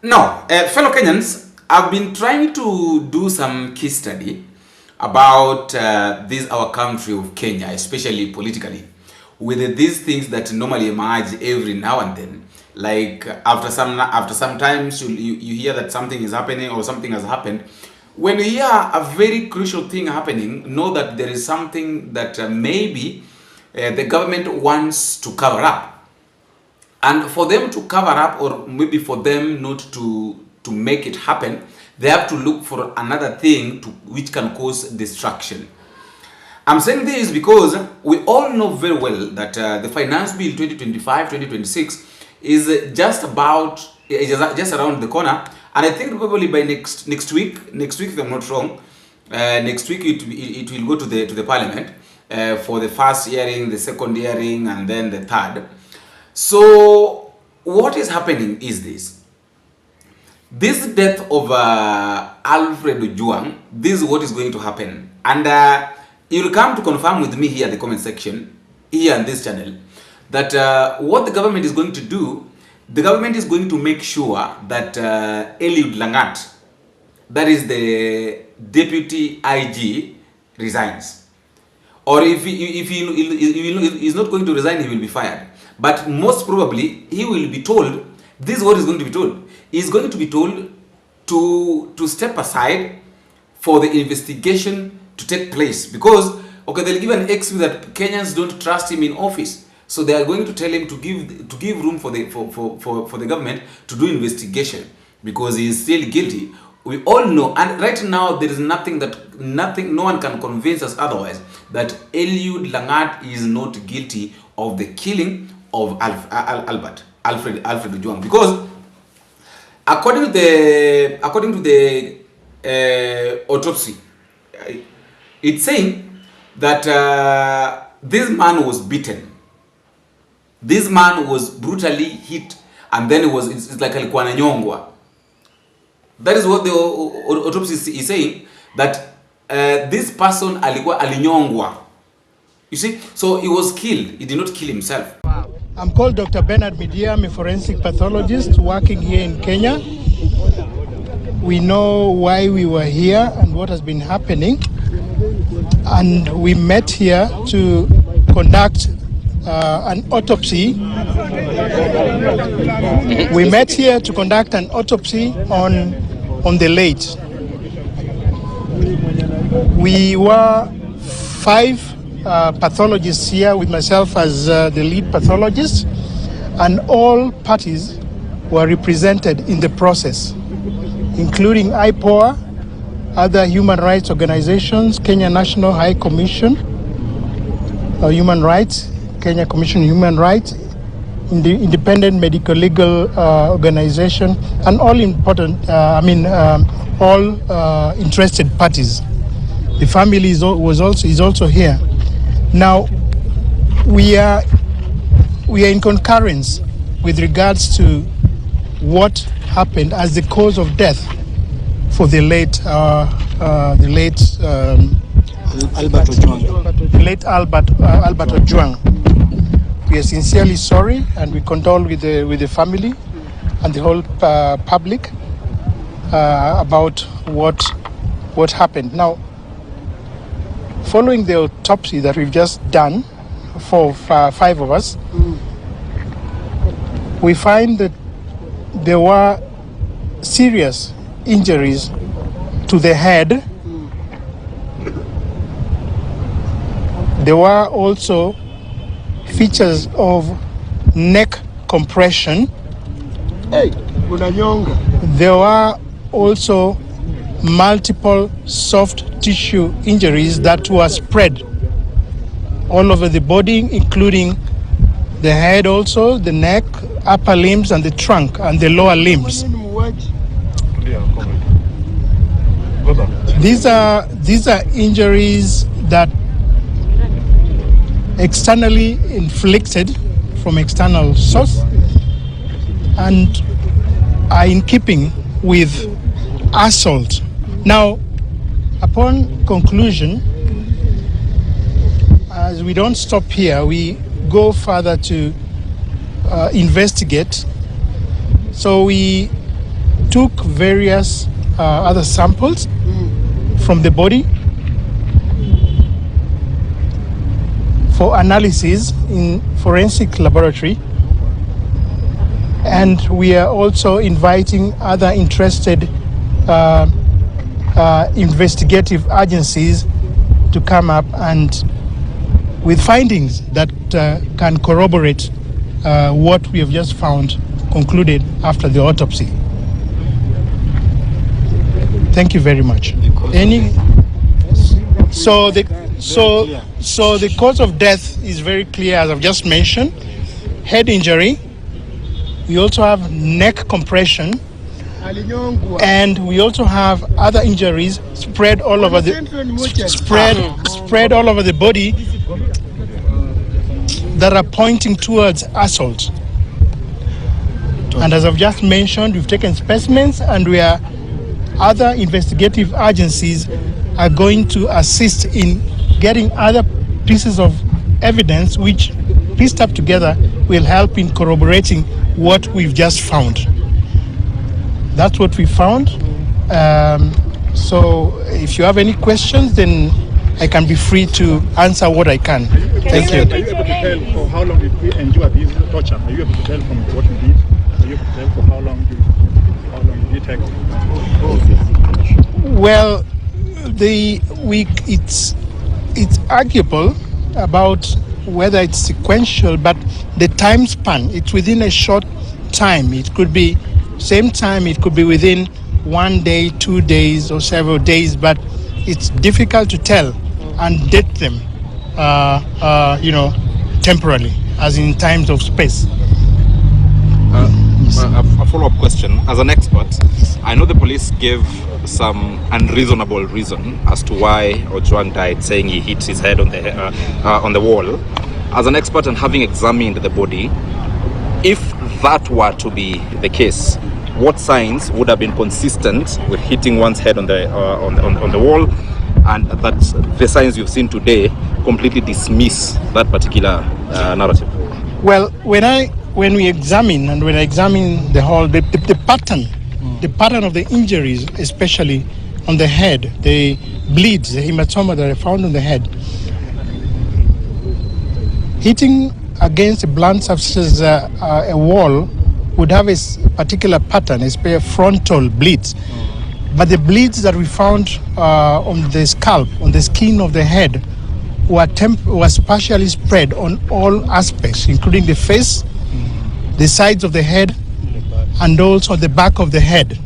Now, fellow Kenyans, I've been trying to do some case study about this our country of Kenya, especially politically, with these things that normally emerge every now and then. Like after some times you hear that something is happening or something has happened. When you hear a very crucial thing happening, know that there is something that maybe the government wants to cover up. And for them to cover up, or maybe for them not to make it happen, they have to look for another thing which can cause destruction. I'm saying this because we all know very well that the Finance Bill 2025-2026 is just around the corner, and I think probably by next week, if I'm not wrong, next week it will go to the Parliament for the first hearing, the second hearing, and then the third. So what is happening is this death of Alfred Ojwang. This is what is going to happen, and you'll come to confirm with me here in the comment section here on this channel that what the government is going to do. The government is going to make sure that Eliud Langat, that is the deputy IG, resigns. Or if he is not going to resign, he will be fired. But most probably, he will be told, this is what is going to be told. He is going to be told to step aside for the investigation to take place. Because, okay, they'll give an excuse that Kenyans don't trust him in office. So they are going to tell him to give room for the government to do investigation because he is still guilty. We all know, and right now there is nothing, no one can convince us otherwise, that Eliud Langat is not guilty of the killing of Alfred Ojwang, because according to the autopsy, it's saying that this man was beaten. This man was brutally hit, and then it's like alikuwa ananyongwa. That is what the autopsy is saying, that this person alikuwa alinyongwa. You see, so he was killed. He did not kill himself. I'm called Dr. Bernard Midia. I'm a forensic pathologist working here in Kenya. We know why we were here and what has been happening, and we met here to conduct an autopsy. We met here to conduct an autopsy on the late. We were 5 pathologists here, with myself as the lead pathologist, and all parties were represented in the process, including IPOA, other human rights organizations, Kenya National High Commission of Human Rights, Kenya Commission on Human Rights, in the Independent Medical Legal Organization, and all important, all interested parties. The family is also here. Now, we are in concurrence with regards to what happened as the cause of death for the late Albert Ojwang. We are sincerely sorry, and we condole with the family and the whole public about what happened. Now, following the autopsy that we've just done for 5 of us, we find that there were serious injuries to the head. There were also features of neck compression. There were also multiple soft tissue injuries that were spread all over the body, including the head, also the neck, upper limbs, and the trunk and the lower limbs. These are injuries that externally inflicted from external source and are in keeping with assault. Now, upon conclusion, as we don't stop here, we go further to investigate. So we took various other samples from the body for analysis in forensic laboratory, and we are also inviting other interested investigative agencies to come up and with findings that can corroborate what we have just found concluded after the autopsy. Thank you very much. So the cause of death is very clear, as I've just mentioned. Head injury. We also have neck compression, and we also have other injuries spread all over the body that are pointing towards assault. And as I've just mentioned, we've taken specimens, and other investigative agencies are going to assist in getting other pieces of evidence which, pieced up together, will help in corroborating what we've just found. That's what we found. So if you have any questions, then I can be free to answer what I can. Thank you. Are you able to tell for how long did we endure this torture? Are you able to tell from what we did? Are you able to tell for how long did it take? Well, it's arguable about whether it's sequential, but the time span, it's within a short time. It could be same time, it could be within 1 day, 2 days, or several days, but it's difficult to tell and date them, temporally, as in times of space. A follow-up question. As an expert, I know the police gave some unreasonable reason as to why Ojwang died, saying he hit his head on the wall. As an expert and having examined the body, if that were to be the case, what signs would have been consistent with hitting one's head on the wall, and that the signs you've seen today completely dismiss that particular narrative? Well, when I examine the whole, the pattern of the injuries, especially on the head, the bleeds, the hematoma that I found on the head, hitting against a blunt surface, a wall, would have a particular pattern, a frontal bleeds. But the bleeds that we found on the scalp, on the skin of the head, was partially spread on all aspects, including the face, the sides of the head, and also the back of the head.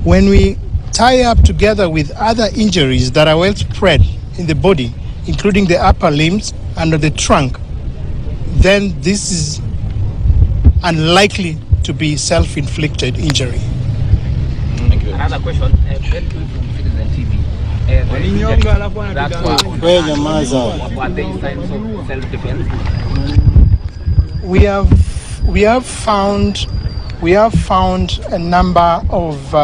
When we tie up together with other injuries that are well spread in the body, including the upper limbs and the trunk, then this is unlikely to be self-inflicted injury. Thank you. Another question, from Citizen TV. Were there signs of self-defense? We have found a number of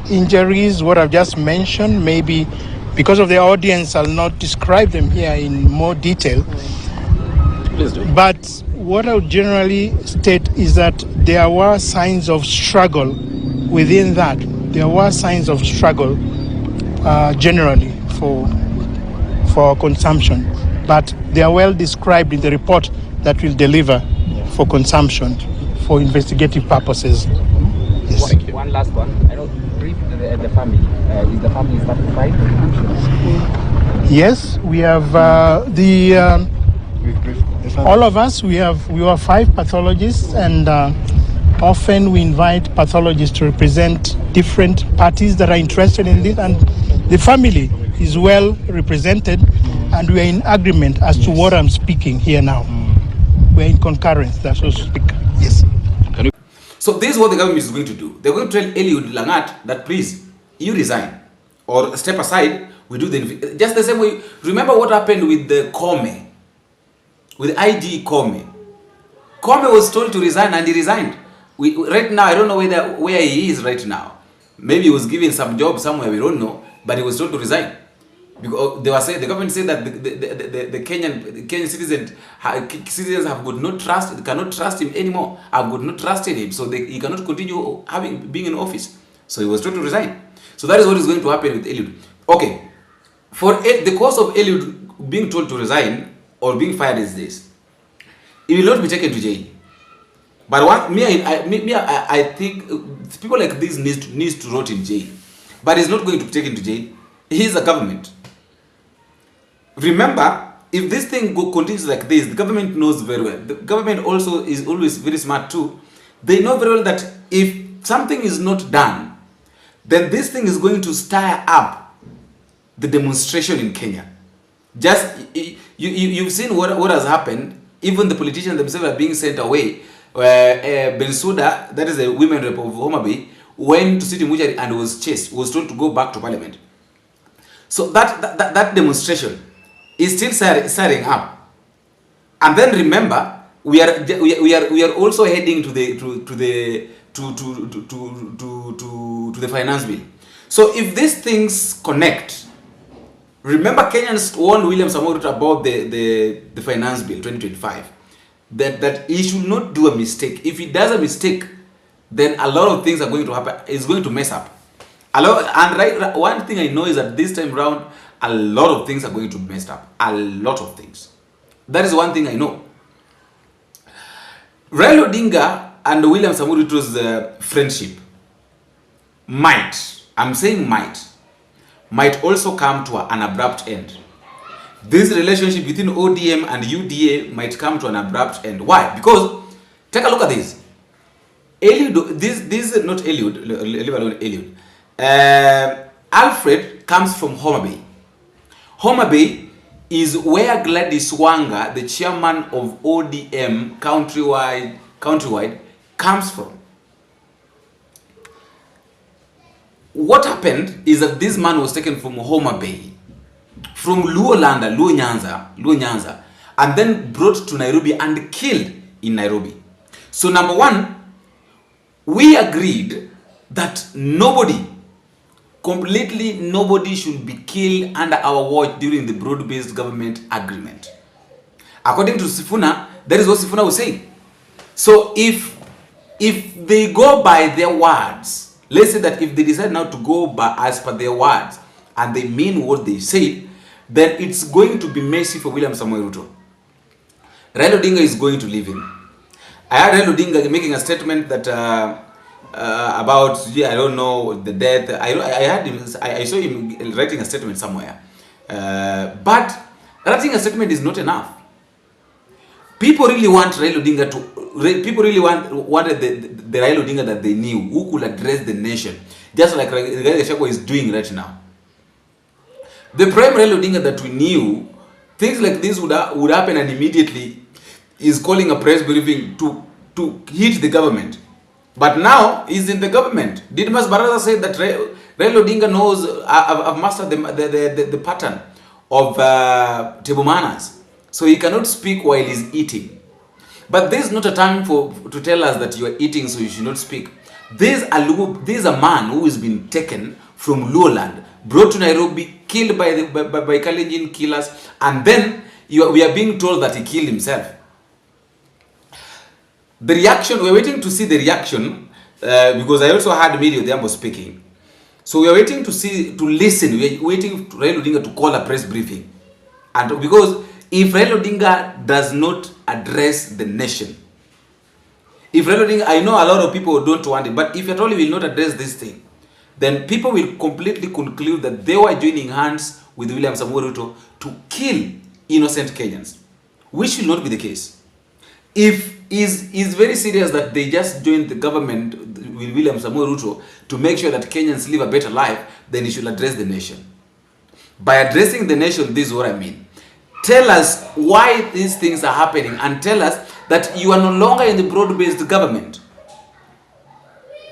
injuries. What I've just mentioned, maybe because of the audience, I'll not describe them here in more detail. Please do. But what I would generally state is that there were signs of struggle within that. There were signs of struggle generally for consumption, but they are well described in the report that we'll deliver for consumption for investigative purposes. Yes. Thank you. One last one. I know brief the family. Is the family satisfied? Yes, we have all of us. We were 5 pathologists, and often we invite pathologists to represent different parties that are interested in this, and the family is well represented, and we are in agreement as to what I'm speaking here now. We're in concurrence, that's so to speak. Yes. So this is what the government is going to do. They're going to tell Eliud Langat that please, you resign or step aside. We do just the same way. Remember what happened with the Kome, with IG Kome. Kome was told to resign and he resigned. Right now, I don't know where he is right now. Maybe he was given some job somewhere, we don't know, but he was told to resign. Because they were saying, the government said that the Kenyan citizens have got no trust, cannot trust him anymore. Have got not trusted him, so he cannot continue being in office. So he was told to resign. So that is what is going to happen with Eliud. Okay, for the cause of Eliud being told to resign or being fired is this: he will not be taken to jail. But I think people like this needs to rot in jail. But he's not going to be taken to jail. He is a government. Remember, if this thing continues like this, the government knows very well. The government also is always very smart too. They know very well that if something is not done, then this thing is going to stir up the demonstration in Kenya. Just you've seen what has happened. Even the politicians themselves are being sent away. Bensouda, that is a women rep of Homa Bay, went to City Muchari and was chased. Was told to go back to parliament. So that demonstration is still stirring up. And then remember, we are also heading to the finance bill. So if these things connect, remember Kenyans warned William Samoei Ruto about the finance bill 2025 that he should not do a mistake. If he does a mistake, then a lot of things are going to happen. It's going to mess up. One thing I know is that this time round, a lot of things are going to be messed up. A lot of things. That is one thing I know. Raila Odinga and William Samoei Ruto's friendship I'm saying might also come to an abrupt end. This relationship between ODM and UDA might come to an abrupt end. Why? Because, take a look at this. Eliud, this is not Eliud, leave alone Eliud. Alfred comes from Homa Bay. Homa Bay is where Gladys Wanga, the chairman of ODM countrywide, comes from. What happened is that this man was taken from Homa Bay, from Luo Nyanza, and then brought to Nairobi and killed in Nairobi. So number one, we agreed that completely nobody should be killed under our watch during the broad-based government agreement. According to Sifuna, that is what Sifuna was saying. So if they go by their words, let's say that if they decide now to go by as per their words and they mean what they say, then it's going to be messy for William Samoei Ruto. Raila Odinga is going to leave him. I heard Raila Odinga making a statement that about, I don't know, the death. I saw him writing a statement somewhere. But writing a statement is not enough. People really want Raila Odinga people really wanted the Raila Odinga that they knew, who could address the nation, just like Rigathi Gachagua is doing right now. The prime Raila Odinga that we knew, things like this would happen, and immediately is calling a press briefing to hit the government. But now he's in the government. Didmas Baraza said that Raila Odinga knows, I've mastered the pattern of table manners. So he cannot speak while he's eating. But this is not a time to tell us that you are eating, so you should not speak. This is a man who has been taken from Lowland, brought to Nairobi, killed by Kalenjin killers, and then we are being told that he killed himself. The reaction, we're waiting to see the reaction, because I also heard Mary Odhiambo speaking. So we are waiting to listen. We are waiting for Raila Odinga to call a press briefing. And because if Raila Odinga does not address the nation, if Raila Odinga, I know a lot of people don't want it, but if at all he will not address this thing, then people will completely conclude that they were joining hands with William Samoei Ruto to kill innocent Kenyans, which should not be the case. If is very serious that they just joined the government with William Samoei Ruto to make sure that Kenyans live a better life, then he should address the nation. By addressing the nation, this is what I mean. Tell us why these things are happening, and tell us that you are no longer in the broad-based government.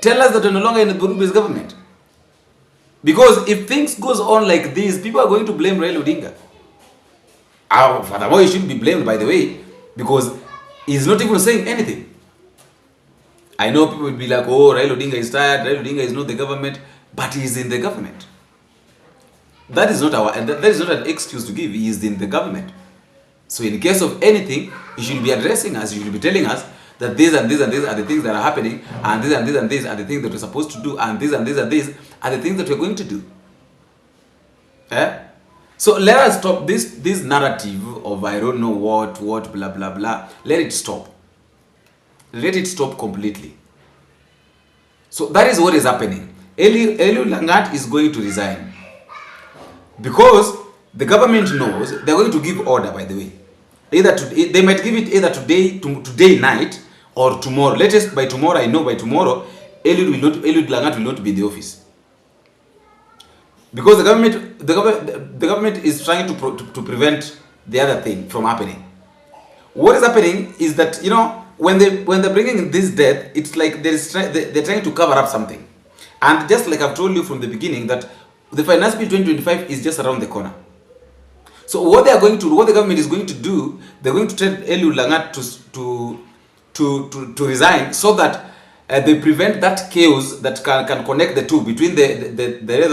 Tell us that you're no longer in the broad-based government. Because if things goes on like this, people are going to blame Raila Odinga. Furthermore, he shouldn't be blamed, by the way, because he's not even saying anything. I know people will be like, oh, Raila Odinga is tired, Raila Odinga is not the government, but he's in the government. That is not that is not an excuse to give. He is in the government. So in case of anything, he should be addressing us. He should be telling us that these and these and these are the things that are happening, and these and these and these are the things that we're supposed to do, and these and these and these are the things that we're going to do. So let us stop this narrative of I don't know what blah blah blah. Let it stop. Let it stop completely. So that is what is happening. Eliud Langat is going to resign because the government knows they're going to give order. By the way, they might give it either today night or tomorrow. Latest by tomorrow. I know by tomorrow, Eliud Langat will not be in the office because the government is trying to prevent the other thing from happening. What is happening is that when they're bringing this death, it's like they're trying to cover up something. And just like I've told you from the beginning that the finance bill 2025 is just around the corner. So what the government is going to do, they're going to tell Eliud Langat to resign so that they prevent that chaos that can connect the two between the death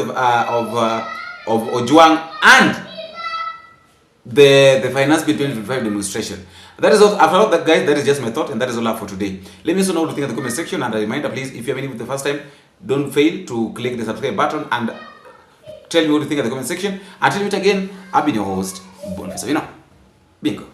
of Ojwang and the finance bill 2025 demonstration. That is all. After all that, guys, that is just my thought, and that is all I have for today. Let me know what you think in the comment section, and a reminder, please, if you're viewing the first time, don't fail to click the subscribe button and tell me what you think in the comment section. Until we meet again, I've been your host, Bonus. Bingo.